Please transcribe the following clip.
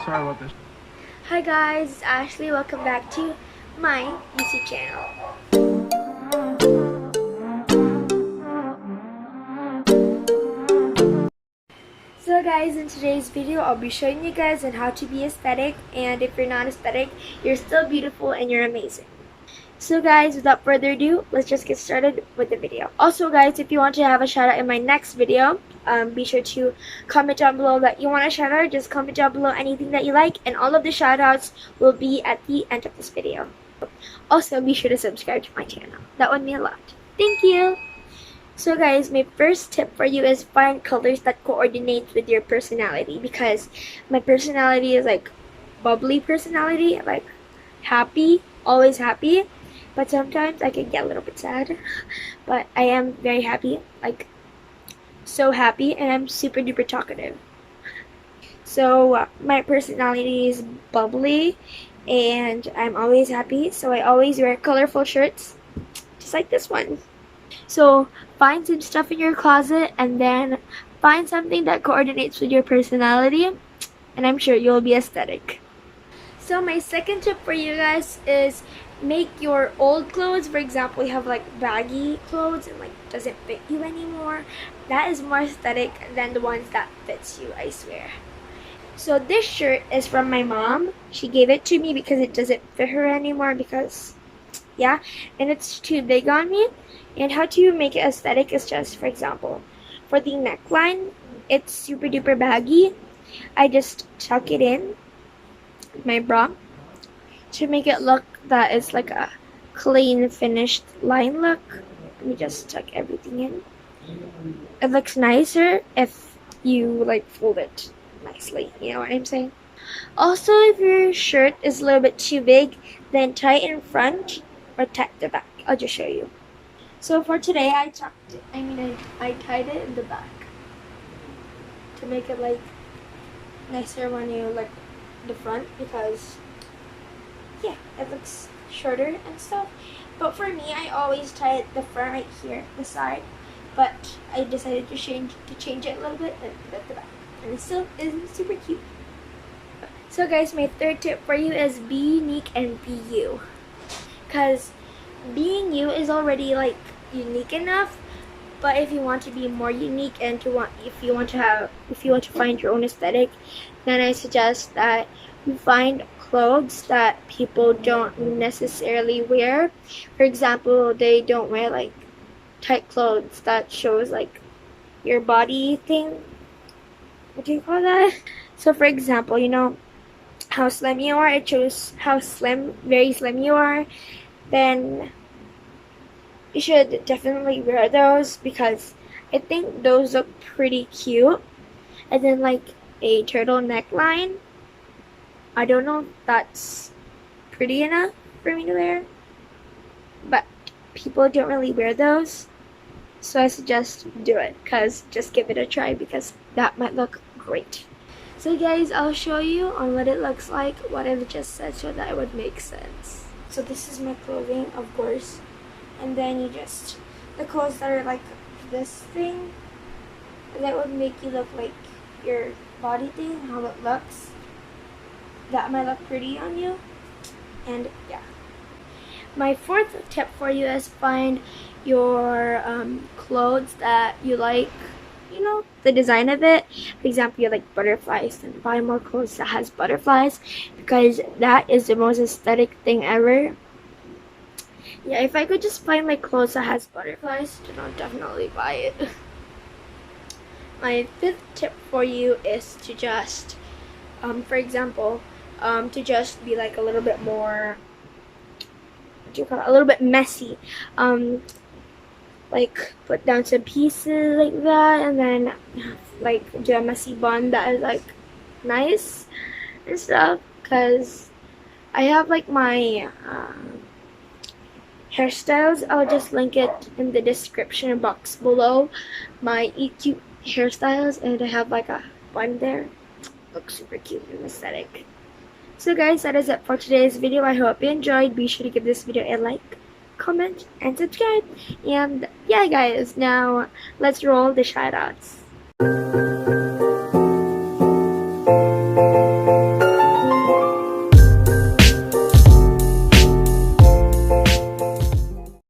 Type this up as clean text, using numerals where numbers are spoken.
Sorry about this. Hi guys, it's Ashley. Welcome back to my YouTube channel. So guys, in today's video, I'll be showing you guys on how to be aesthetic, and if you're not aesthetic, you're still beautiful and you're amazing. So guys, without further ado, let's just get started with the video. Also guys, if you want to have a shout out in my next video, be sure to comment down below that you want a shout out. Just comment down below anything that you like, and all of the shout outs will be at the end of this video. Also, be sure to subscribe to my channel. That would mean a lot. Thank you! So guys, my first tip for you is find colors that coordinate with your personality, because my personality is like bubbly personality, like happy, always happy, but sometimes I can get a little bit sad. But I am very happy, like so happy, and I'm super duper talkative. So my personality is bubbly and I'm always happy, so I always wear colorful shirts just like this one. So find some stuff in your closet and then find something that coordinates with your personality, and I'm sure you'll be aesthetic. So my second tip for you guys is make your old clothes, for example, you have like baggy clothes and like doesn't fit you anymore, that is more aesthetic than the ones that fits you, I swear. So this shirt is from my mom. She gave it to me because it doesn't fit her anymore, because yeah, and it's too big on me. And how to make it aesthetic is just, for example, for the neckline, it's super duper baggy. I just tuck it in my bra to make it look that it's like a clean finished line look. Let me just tuck everything in. It looks nicer if you like fold it nicely, you know what I'm saying? Also, if your shirt is a little bit too big, then tie it in front or tie the back. I'll just show you. So for today, I tied it in the back to make it like nicer when you like the front, because yeah, it looks shorter and stuff. But for me, I always tie it the front right here, the side. But I decided to change it a little bit and put it at the back, and it still isn't super cute. So guys, my third tip for you is be unique and be you, because being you is already like unique enough. But if you want to be more unique and if you want to find your own aesthetic, then I suggest that you find clothes that people don't necessarily wear. For example, they don't wear like tight clothes that shows like your body thing. What do you call that? So for example, you know how slim you are, it shows how very slim you are, then you should definitely wear those, because I think those look pretty cute. And then like a turtle neckline, I don't know if that's pretty enough for me to wear, but people don't really wear those, so I suggest do it, because just give it a try, because that might look great. So guys, I'll show you on what it looks like, what I've just said, so that it would make sense. So this is my clothing, of course, and then you just, the clothes that are like this thing, that would make you look like your body thing, how it looks. That might look pretty on you, and yeah. My fourth tip for you is find your clothes that you like, you know, the design of it. For example, you like butterflies, then buy more clothes that has butterflies, because that is the most aesthetic thing ever. Yeah, if I could just find my clothes that has butterflies, then I'll definitely buy it. My fifth tip for you is to just, for example, to just be like a little bit more, what do you call it, a little bit messy. Like put down some pieces like that, and then like do a messy bun that is like nice and stuff, because I have like my hairstyles. I'll just link it in the description box below, my cute hairstyles, and I have like a bun there. Looks super cute and aesthetic. So guys, that is it for today's video. I hope you enjoyed. Be sure to give this video a like, comment, and subscribe. And yeah guys, now let's roll the shoutouts.